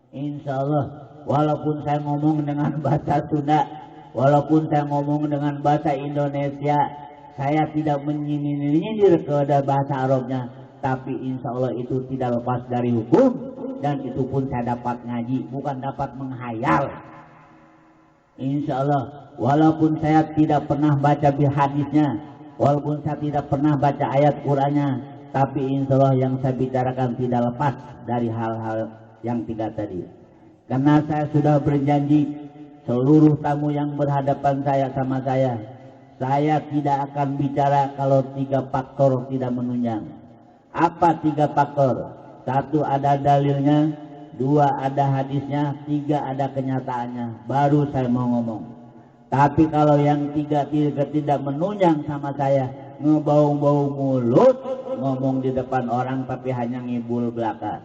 Insya Allah, walaupun saya ngomong dengan bahasa Sunda, walaupun saya ngomong dengan bahasa Indonesia, saya tidak menyindir kepada bahasa Arabnya, tapi insya Allah itu tidak lepas dari hukum, dan itu pun saya dapat ngaji, bukan dapat menghayal. Insya Allah, walaupun saya tidak pernah baca hadisnya, walaupun saya tidak pernah baca ayat Qur'annya, tapi insya Allah yang saya bicarakan tidak lepas dari hal-hal yang tiga tadi. Karena saya sudah berjanji, seluruh tamu yang berhadapan sama saya tidak akan bicara kalau 3 faktor tidak menunjang. Apa 3 faktor? 1 ada dalilnya, 2 ada hadisnya, 3 ada kenyataannya, baru saya mau ngomong. Tapi kalau yang 3 tidak menunjang sama saya, ngebau-bau mulut, ngomong di depan orang tapi hanya ngibul belaka,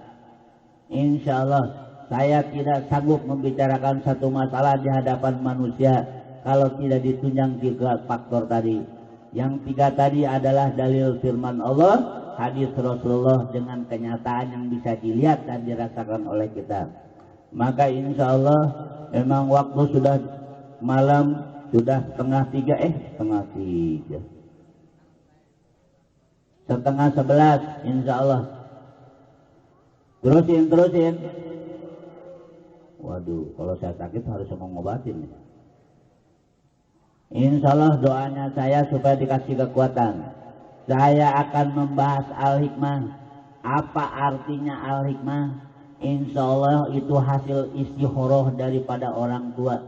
insya Allah saya tidak sanggup membicarakan satu masalah di hadapan manusia kalau tidak ditunjang 3 faktor tadi. Yang 3 tadi adalah dalil firman Allah, hadis Rasulullah, dengan kenyataan yang bisa dilihat dan dirasakan oleh kita. Maka insya Allah memang waktu sudah malam, sudah setengah 11, insya Allah. Terusin. Waduh, kalau saya sakit harus ngobatin. Insya Allah doanya saya supaya dikasih kekuatan. Saya akan membahas Al-Hikmah. Apa artinya Al-Hikmah? Insya Allah itu hasil istikharah daripada orang tua.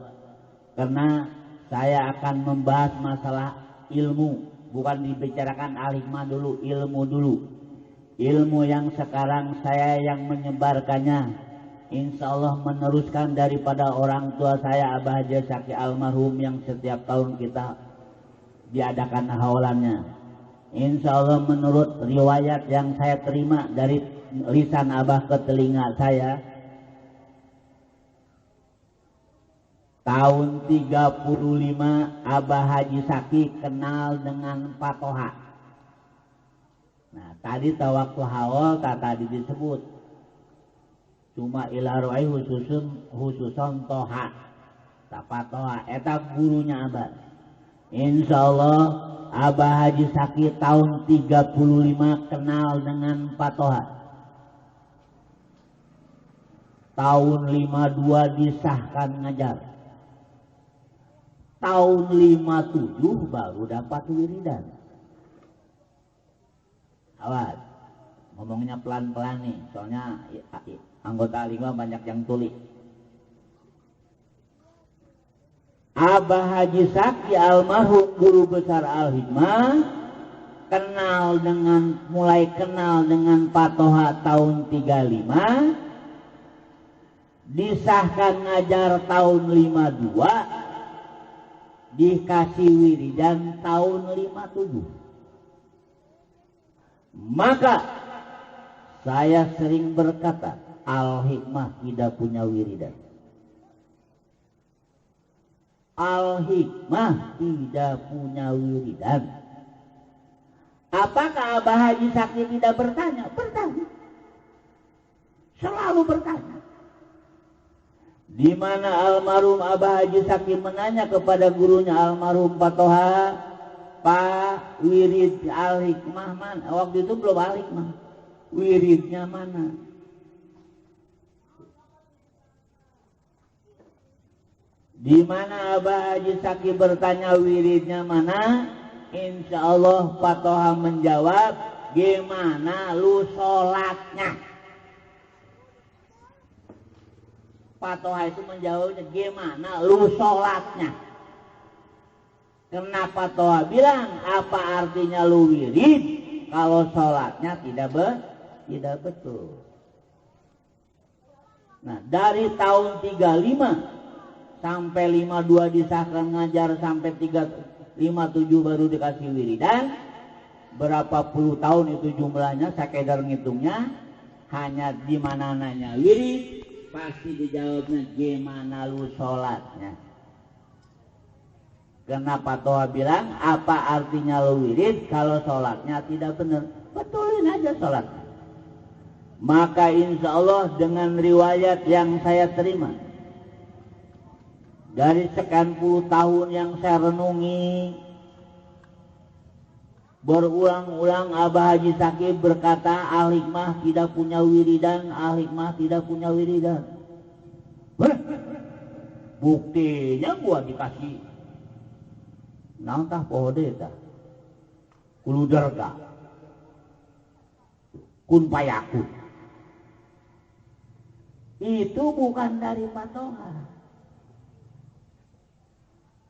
Karena saya akan membahas masalah ilmu, bukan dibicarakan Al-Hikmah dulu, ilmu dulu. Ilmu yang sekarang saya yang menyebarkannya, insya Allah meneruskan daripada orang tua saya, Abah Haji Saki almarhum, yang setiap tahun kita diadakan haulannya. Insya Allah menurut riwayat yang saya terima dari lisan Abah ke telinga saya, tahun 35 Abah Haji Saki kenal dengan Patoha. Nah tadi waktu haul tadi disebut cuma ilaruai khususon toha, Patoha eta gurunya Abah. Insya Allah Abah Haji Saki tahun 35 kenal dengan Patoha. Tahun 52 disahkan ngajar. Tahun 57 baru dapat wiridan. Awas, ngomongnya pelan-pelan nih, soalnya anggota Al-Hikmah banyak yang tuli. Abah Haji Saki almarhum guru besar Al-Hikmah mulai kenal dengan Patoha tahun 35, disahkan ngajar tahun 52, dikasih wiridan tahun 57. Maka saya sering berkata, Al-Hikmah tidak punya wiridan. Al-Hikmah tidak punya wiridan. Apakah Abah Haji Saki tidak bertanya? Bertanya. Selalu bertanya. Di mana almarhum Abah Haji Saki menanya kepada gurunya almarhum Patoha, Pak, wirid Al-Hikmah mana? Waktu itu belum Al-Hikmah. Wiridnya mana? Di mana Abah Haji Saki bertanya wiridnya mana? Insya Allah Patoha menjawab, gimana lu sholatnya? Patoha itu menjawabnya, gimana lu sholatnya? Kenapa Patoha bilang, apa artinya lu wirid kalau sholatnya tidak betul? Nah dari tahun 35 sampai 52 disahkan ngajar, sampai 57 baru dikasih wiridan. Berapa puluh tahun itu jumlahnya, saya kedar ngitungnya. Hanya di mana nanya wirid, pasti dijawabnya gimana lu sholatnya. Kenapa Patoha bilang, apa artinya lu wirid kalau sholatnya tidak benar? Betulin aja sholatnya. Maka insya Allah dengan riwayat yang saya terima dari sekian puluh tahun yang saya renungi, berulang-ulang Abah Haji Sakib berkata, Al-Hikmah tidak punya wiridan, Al-Hikmah tidak punya wiridan. Buktinya gua dikasih nantah pohode tah kulu derga kun payakun. Itu bukan dari patoha.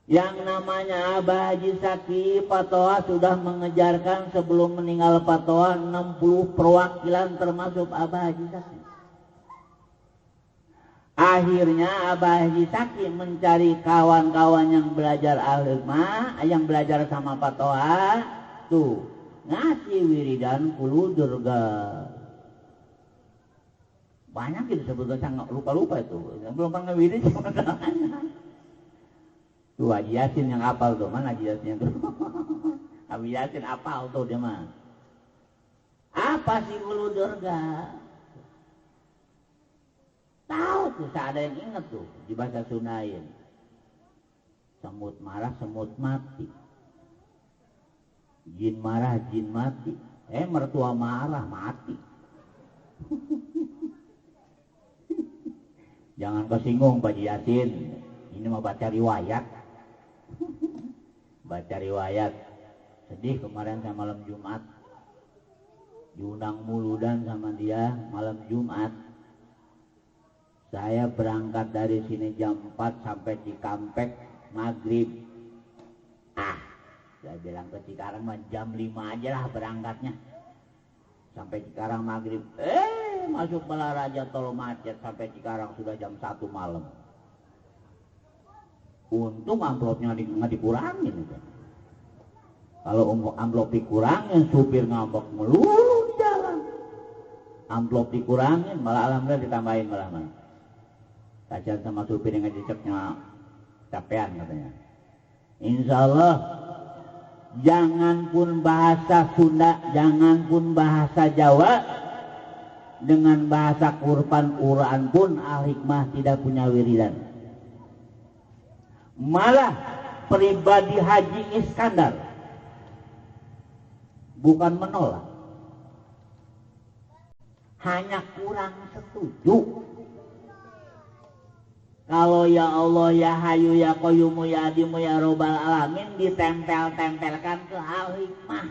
Yang namanya Abah Haji Sakib, patoha sudah mengejarkan sebelum meninggal patoha 60 perwakilan termasuk Abah Haji Sakib. Akhirnya Abah Haji Sakib mencari kawan-kawan yang belajar Al-Hikmah, yang belajar sama patoha, tuh ngasih wiridan kulu durga. Banyak itu sebetulnya, saya lupa-lupa itu. Belum pernah wirid. Tuh Haji Yasin yang apal tuh, mana Haji Yasin tuh? Haji Yasin apal tuh dia mah. Apa sih kulu durga? Tahu tuh, saya ada yang ingat tuh di bahasa Sundain. Semut marah, semut mati. Jin marah, jin mati. Mertua marah, mati. Jangan kesinggung Pak Yasin. Ini mau baca riwayat. Baca riwayat. Sedih kemarin saya malam Jumat. Diundang muludan sama dia malam Jumat. Saya berangkat dari sini jam 4 sampai Cikampek maghrib. Saya bilang ke Cikarang mah jam 5 aja lah berangkatnya. Sampai Cikarang maghrib. Masuk Balaraja tol macet sampai Cikarang sudah jam 1 malam. Untung amplopnya nggak dikurangin itu. Kalau amplop dikurangin, supir ngambek melulu di jalan. Amplop dikurangin, malah alhamdulillah ditambahin malah. Kasihan sama supir yang ngeceknya capean katanya. Insya Allah, jangan pun bahasa Sunda, jangan pun bahasa Jawa, dengan bahasa Quran pun Al-Hikmah tidak punya wiridan. Malah pribadi Haji Iskandar bukan menolak, hanya kurang setuju. Kalau ya Allah, ya Hayu, ya Qayyumu, ya Adimu, ya Rabbal Alamin ditempel-tempelkan ke Al-Hikmah.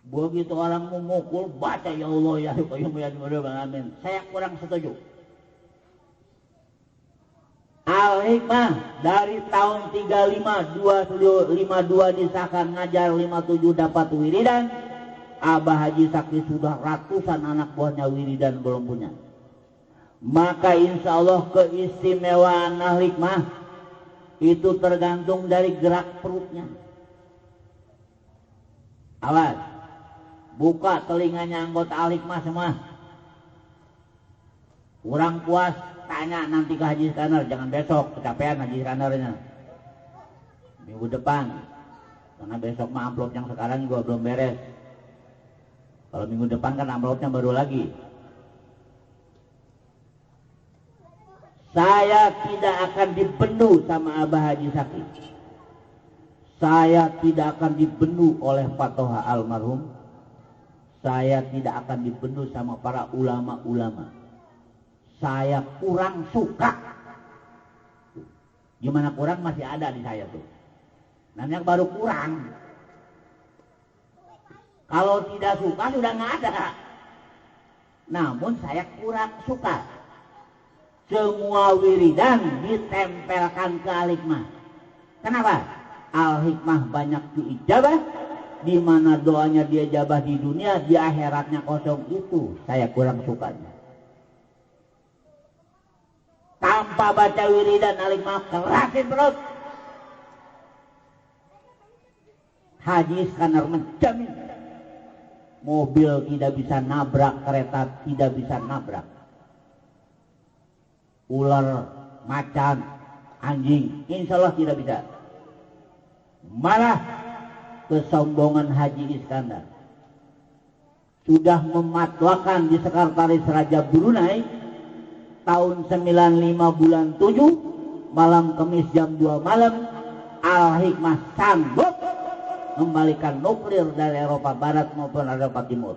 Begitu orang memukul, baca ya Allah, ya Qayyumu, ya Adimu, ya Rabbal Alamin. Saya kurang setuju. Al-Hikmah dari tahun 35, 252 disahkan, ngajar 57 dapat wiridan. Abah Haji Sakib sudah ratusan anak buahnya wiridan belum punya. Maka insya Allah keistimewaan Al-Hikmah itu tergantung dari gerak perutnya. Awas, buka telinganya anggota Al-Hikmah semua. Kurang puas, tanya nanti ke Haji Iskandar, jangan besok, kecapean Haji Iskandarnya. Minggu depan, karena besok mah amplop yang sekarang juga belum beres. Kalau minggu depan kan amplopnya baru lagi. Saya tidak akan dibendu sama Abah Haji Sakib. Saya tidak akan dibendu oleh Patoha almarhum. Saya tidak akan dibendu sama para ulama-ulama. Saya kurang suka. Gimana kurang masih ada di saya tuh. Namanya baru kurang. Kalau tidak suka sudah nggak ada. Namun saya kurang suka. Semua wiridan ditempelkan ke Al-Hikmah. Kenapa? Al-Hikmah banyak diijabah. Di mana doanya dia jabah di dunia, di akhiratnya kosong, itu saya kurang sukanya. Tanpa baca wiridan Al-Hikmah, kerasin perut. Haji Iskandar menjamin mobil tidak bisa nabrak, kereta tidak bisa nabrak, ular, macan, anjing, insya Allah tidak bisa. Malah kesombongan Haji Iskandar, sudah mematwakan di Sekretaris Raja Brunei tahun 95 bulan 7 malam Kamis jam 2 malam, Al-Hikmah sanggup membalikan nuklir dari Eropa Barat maupun Eropa Timur.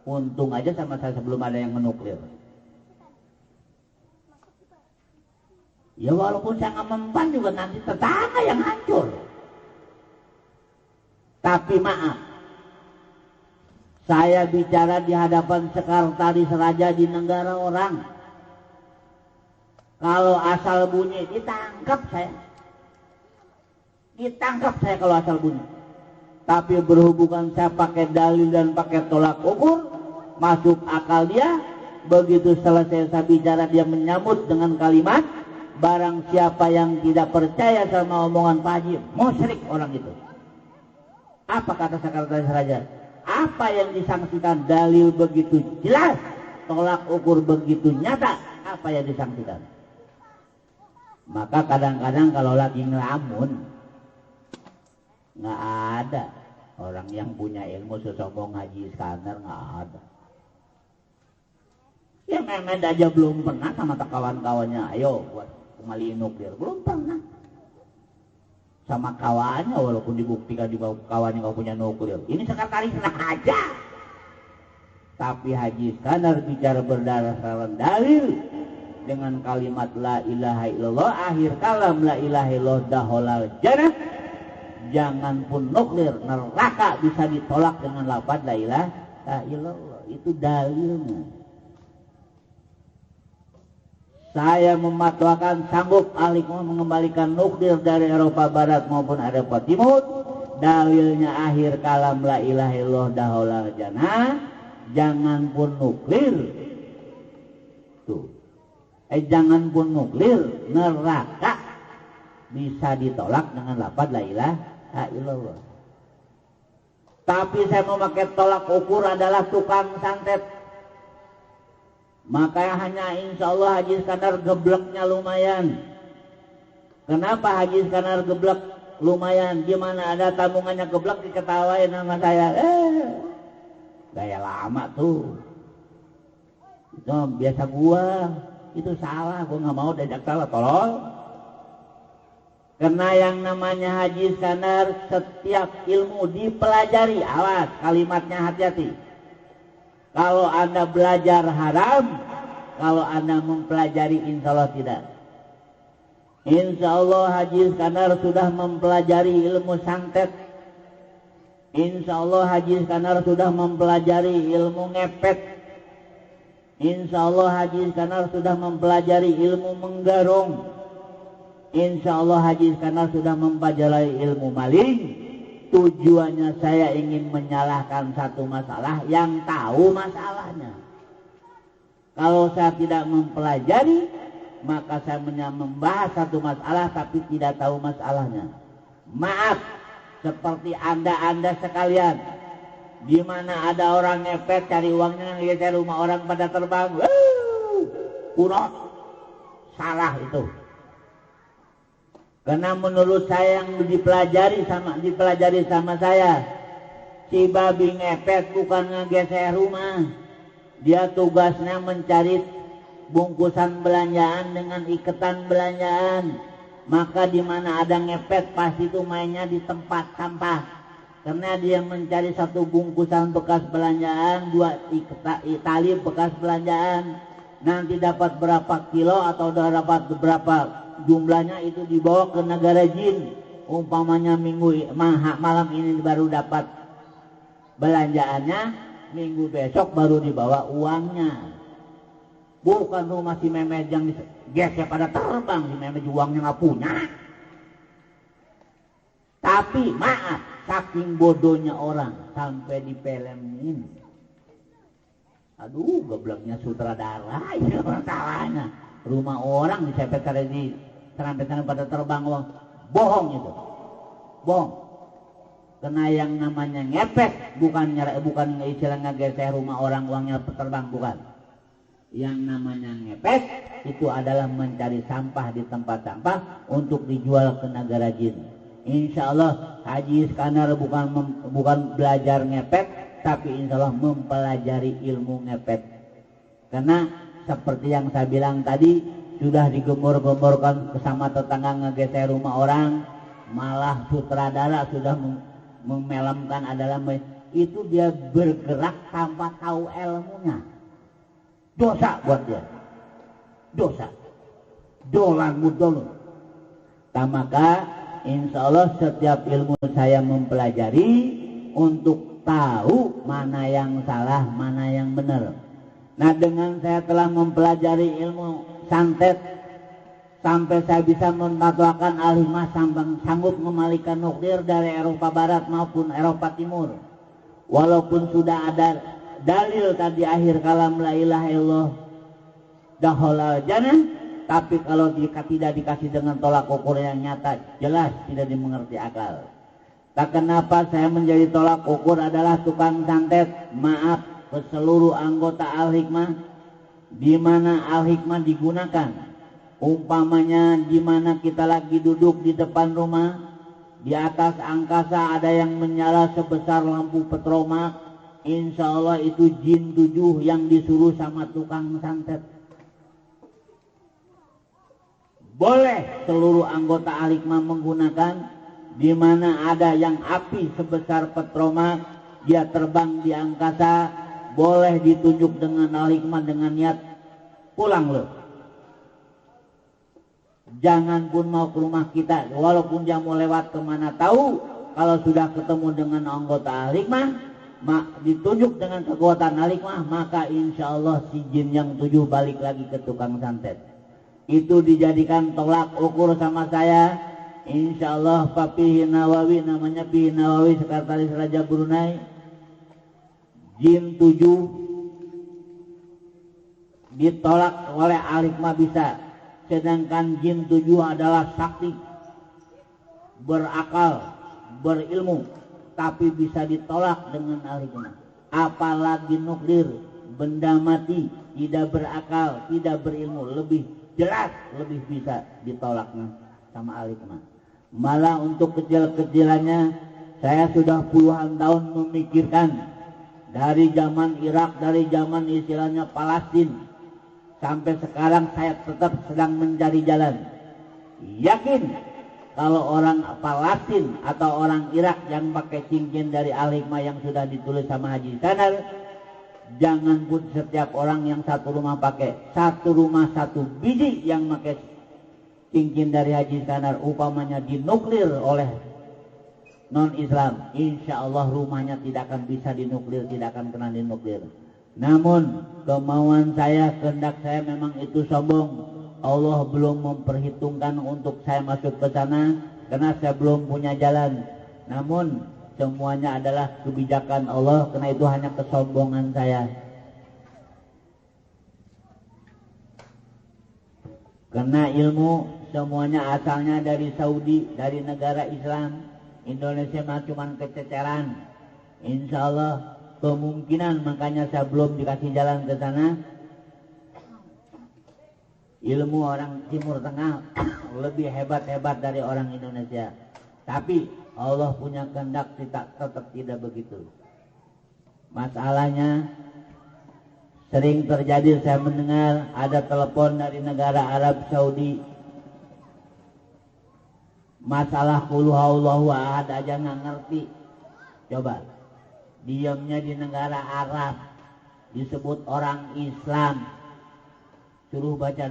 Untung aja sama saya sebelum ada yang menuklir. Ya walaupun saya nggak mempan juga nanti tetangga yang hancur. Tapi maaf, saya bicara di hadapan Sekretaris Raja di negara orang. Kalau asal bunyi ditangkap saya. Ditangkap saya kalau asal bunyi. Tapi berhubungan saya pakai dalil dan pakai tolak ukur, masuk akal dia. Begitu selesai saya bicara, dia menyambut dengan kalimat, barang siapa yang tidak percaya sama omongan Pak Haji, musyrik orang itu. Apa kata Sekretaris Raja? Apa yang disangsikan? Dalil begitu jelas, tolak ukur begitu nyata, apa yang disangsikan? Maka kadang-kadang kalau lagi ngelamun, nggak ada orang yang punya ilmu sesombong Haji Iskandar, nggak ada. Ya Mehmet aja belum pernah sama kawan-kawannya, ayo buat kembali nuklir, belum pernah. Sama kawannya walaupun dibuktikan di kawannya nggak punya nuklir. Ini Sekretaris Raja. Tapi Haji Iskandar bicara berdasarkan dalil dengan kalimat la ilaha illallah, akhir kalam la ilaha illallah daholal jannah. Jangan pun nuklir, neraka bisa ditolak dengan lafaz la ilaha illallah. Itu dalilnya. Saya mematwakan sanggup Al-Hikmah mengembalikan nuklir dari Eropa Barat maupun Eropa Timur. Dalilnya akhir kalam la ilaha illallah daholal jannah. Jangan pun nuklir. Tuh. Jangan pun nuklir, neraka bisa ditolak dengan lafaz la ilaha illallah. Tapi saya memakai tolak ukur adalah tukang santet. Maka hanya insya Allah Haji Iskandar gebleknya lumayan. Kenapa Haji Iskandar geblek lumayan? Gimana ada tabungannya geblek diketawain sama saya. Gaya lama tuh. Itu biasa gua. Itu salah, gua nggak mau diajak salah, tolong. Karena yang namanya Haji Iskandar setiap ilmu dipelajari. Awas, kalimatnya hati-hati. Kalau Anda belajar haram, kalau Anda mempelajari insya Allah tidak. Insya Allah Haji Iskandar sudah mempelajari ilmu santet. Insya Allah Haji Iskandar sudah mempelajari ilmu ngepet. Insya Allah Haji Iskandar sudah mempelajari ilmu menggarong. Insya Allah Haji Iskandar sudah mempelajari ilmu maling. Tujuannya saya ingin menyalahkan satu masalah yang tahu masalahnya. Kalau saya tidak mempelajari, maka saya membahas satu masalah tapi tidak tahu masalahnya. Maaf, seperti Anda sekalian, di mana ada orang ngepet cari uangnya ngegeser rumah orang pada terbang. Kuno, salah itu. Karena menurut saya yang dipelajari sama saya, si babi ngepet bukan ngegeser rumah. Dia tugasnya mencari bungkusan belanjaan dengan iketan belanjaan. Maka di mana ada ngepet pasti itu mainnya di tempat sampah. Karena dia mencari satu bungkusan bekas belanjaan, dua tali bekas belanjaan. Nanti dapat berapa kilo atau dapat berapa jumlahnya itu dibawa ke negara jin. Umpamanya malam ini baru dapat belanjaannya, minggu besok baru dibawa uangnya. Bukan rumah si Mehmet yang gesek pada terbang, si Mehmet uangnya nggak punya. Tapi maaf, saking bodohnya orang sampai dipelemin. Aduh, gobloknya sutradara ini masalahnya. Rumah orang disepet di serempet pada terbang uang. Bohong itu. Bohong. Karena yang namanya ngepet bukan istilahnya geser rumah orang uangnya terbang, bukan. Yang namanya ngepet itu adalah mencari sampah di tempat sampah untuk dijual ke negara jin. Insya Allah Haji Iskandar bukan belajar ngepet, tapi insya Allah mempelajari ilmu ngepet. Karena seperti yang saya bilang tadi, sudah digembor-gemborkan sama tetangga ngegeser rumah orang, malah sutradara sudah memelemkan adalah itu dia bergerak tanpa tahu ilmunya. Dosa buat dia, dosa, dolan mudolun. Maka insya Allah setiap ilmu saya mempelajari untuk tahu mana yang salah, mana yang benar. Nah, dengan saya telah mempelajari ilmu santet sampai saya bisa mematwakan al-hikmah, sanggup memalikan nuklir dari Eropa Barat maupun Eropa Timur. Walaupun sudah ada dalil tadi akhir kalam la ilaha illallah dakhalal jannah, tapi kalau tidak dikasih dengan tolak ukur yang nyata, jelas tidak dimengerti akal. Tak kenapa saya menjadi tolak ukur adalah tukang santet. Maaf ke seluruh anggota al-hikmah, di mana al-hikmah digunakan. Umpamanya di mana kita lagi duduk di depan rumah, di atas angkasa ada yang menyala sebesar lampu petromak, insya Allah itu jin 7 yang disuruh sama tukang santet. Boleh seluruh anggota al-hikmah menggunakan. Di mana ada yang api sebesar petromak, dia terbang di angkasa, boleh ditunjuk dengan al-hikmah dengan niat pulang loh. Jangan pun mau ke rumah kita, walaupun dia mau lewat kemana tahu, kalau sudah ketemu dengan anggota al-hikmah, ditunjuk dengan kekuatan al-hikmah, maka insya Allah si jin yang 7 balik lagi ke tukang santet. Itu dijadikan tolak ukur sama saya. Insya Allah Pak Pihi Nawawi, namanya Pihi Nawawi, sekretaris Raja Brunei. Jin 7 ditolak oleh al-hikmah bisa, sedangkan jin 7 adalah sakti, berakal, berilmu, tapi bisa ditolak dengan al-hikmah. Apalagi nuklir, benda mati, tidak berakal, tidak berilmu, lebih jelas, lebih bisa ditolaknya sama al-hikmah. Malah untuk kecil-kecilannya saya sudah puluhan tahun memikirkan, dari zaman Irak, dari zaman istilahnya Palestina, sampai sekarang saya tetap sedang mencari jalan. Yakin kalau orang Palestina atau orang Irak yang pakai cincin dari al-hikmah yang sudah ditulis sama Haji Sanar, jangan pun setiap orang yang satu rumah pakai, satu rumah satu biji yang pakai cincin dari Haji Sanar, upamanya dinuklir oleh non-Islam, insya Allah rumahnya tidak akan bisa dinuklir, tidak akan kena dinuklir. Namun kemauan saya, kehendak saya memang itu sombong. Allah belum memperhitungkan untuk saya masuk ke sana karena saya belum punya jalan. Namun semuanya adalah kebijakan Allah, karena itu hanya kesombongan saya. Karena ilmu semuanya asalnya dari Saudi, dari negara Islam. Indonesia mah cuma kececeran. Insya Allah kemungkinan, makanya saya belum dikasih jalan ke sana. Ilmu orang Timur Tengah lebih hebat-hebat dari orang Indonesia. Tapi Allah punya kehendak tetap tidak begitu. Masalahnya sering terjadi, saya mendengar ada telepon dari negara Arab Saudi. Masalah qul huwallahu ahad aja nggak ngerti. Coba, diamnya di negara Arab, disebut orang Islam, suruh baca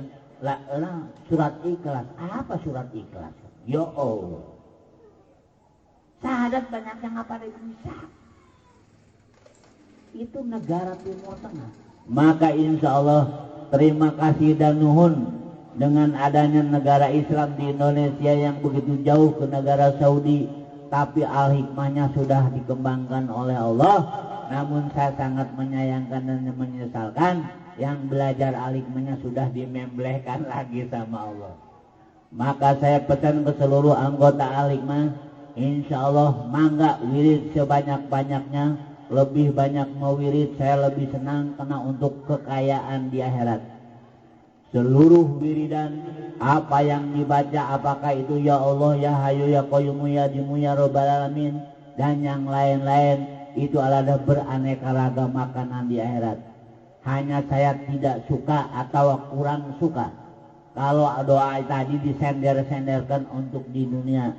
surat Ikhlas. Apa surat Ikhlas? Ya Allah, syahadat banyak yang apa bisa. Itu negara Timur Tengah. Maka insya Allah terima kasih dan nuhun dengan adanya negara Islam di Indonesia yang begitu jauh ke negara Saudi, tapi al-hikmahnya sudah dikembangkan oleh Allah. Namun saya sangat menyayangkan dan menyesalkan yang belajar al-hikmahnya sudah dimemblehkan lagi sama Allah. Maka saya pesan ke seluruh anggota al-hikmah, insya Allah mangga wirid sebanyak-banyaknya, lebih banyak mau wirid saya lebih senang, karena untuk kekayaan di akhirat. Seluruh wiridan apa yang dibaca, apakah itu ya Allah, ya Hayyu, ya Qayyum, ya Dimu, ya Rabbal Alamin, dan yang lain-lain, itu ada beraneka ragam makanan di akhirat. Hanya saya tidak suka atau kurang suka kalau doa tadi disender-senderkan untuk di dunia,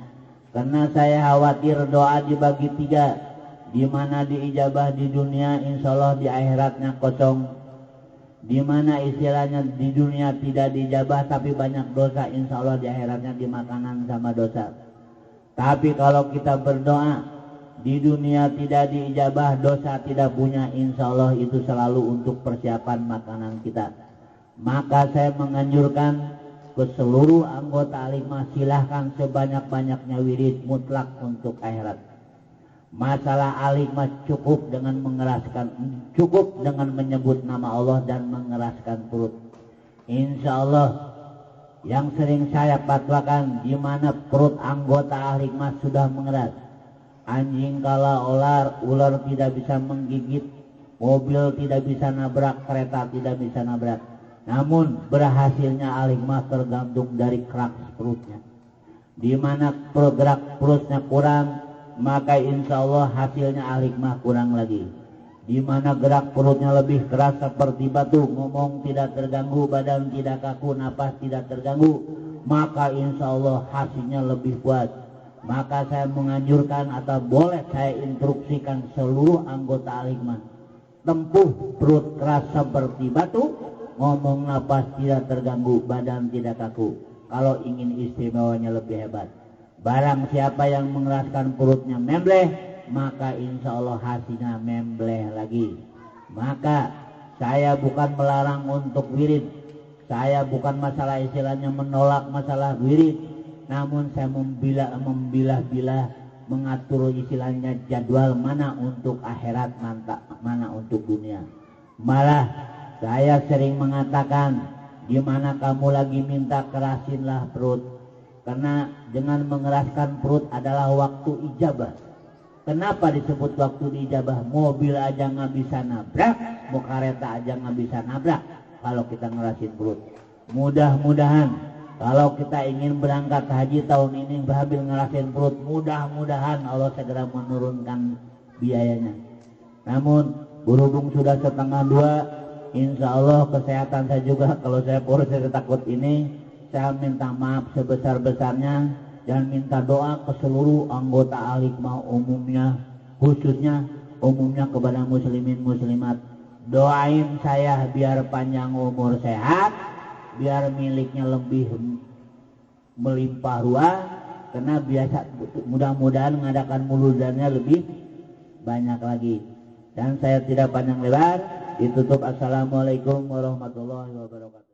karena saya khawatir doa dibagi tiga, di mana diijabah di dunia, insya Allah di akhiratnya kosong. Di mana istilahnya di dunia tidak diijabah tapi banyak dosa, insya Allah di akhiratnya dimakanan sama dosa. Tapi kalau kita berdoa di dunia tidak diijabah, dosa tidak punya, insya Allah itu selalu untuk persiapan makanan kita. Maka saya menganjurkan ke seluruh anggota Alimah, silahkan sebanyak-banyaknya wirid mutlak untuk akhirat. Masalah Alimah cukup dengan menyebut nama Allah dan mengeraskan perut. Insya Allah yang sering saya fatwakan, di mana perut anggota Alimah sudah mengeras, anjing kala ular tidak bisa menggigit, mobil tidak bisa nabrak, kereta tidak bisa nabrak. Namun berhasilnya Alimah tergantung dari kerak perutnya. Di mana gerak perutnya kurang, maka insya Allah hasilnya Alimah kurang lagi. Di mana gerak perutnya lebih keras seperti batu, ngomong tidak terganggu, badan tidak kaku, napas tidak terganggu, maka insya Allah hasilnya lebih kuat. Maka saya menganjurkan atau boleh saya instruksikan seluruh anggota Alimah, tempuh perut keras seperti batu, ngomong napas tidak terganggu, badan tidak kaku, kalau ingin istimewanya lebih hebat. Barang siapa yang mengeraskan perutnya membleh, maka insya Allah hasilnya membleh lagi. Maka saya bukan melarang untuk wirid, saya bukan masalah istilahnya menolak masalah wirid, namun saya membilah-bilah mengatur istilahnya jadwal mana untuk akhirat, mana untuk dunia. Malah saya sering mengatakan, di mana kamu lagi minta kerasinlah perut, karena dengan mengeraskan perut adalah waktu ijabah. Kenapa disebut waktu diijabah? Mobil aja nggak bisa nabrak, mau kereta aja nggak bisa nabrak kalau kita ngerasin perut. Mudah-mudahan kalau kita ingin berangkat haji tahun ini sambil ngerasin perut, mudah-mudahan Allah segera menurunkan biayanya. Namun berhubung sudah 1:30, insya Allah kesehatan saya juga, kalau saya boros saya takut ini, saya minta maaf sebesar-besarnya dan minta doa ke seluruh anggota Alimah umumnya, khususnya umumnya kepada muslimin muslimat. Doain saya biar panjang umur sehat, biar miliknya lebih melimpah ruah, karena biasa mudah-mudahan mengadakan muludannya lebih banyak lagi. Dan saya tidak panjang lebar, ditutup. Assalamualaikum warahmatullahi wabarakatuh.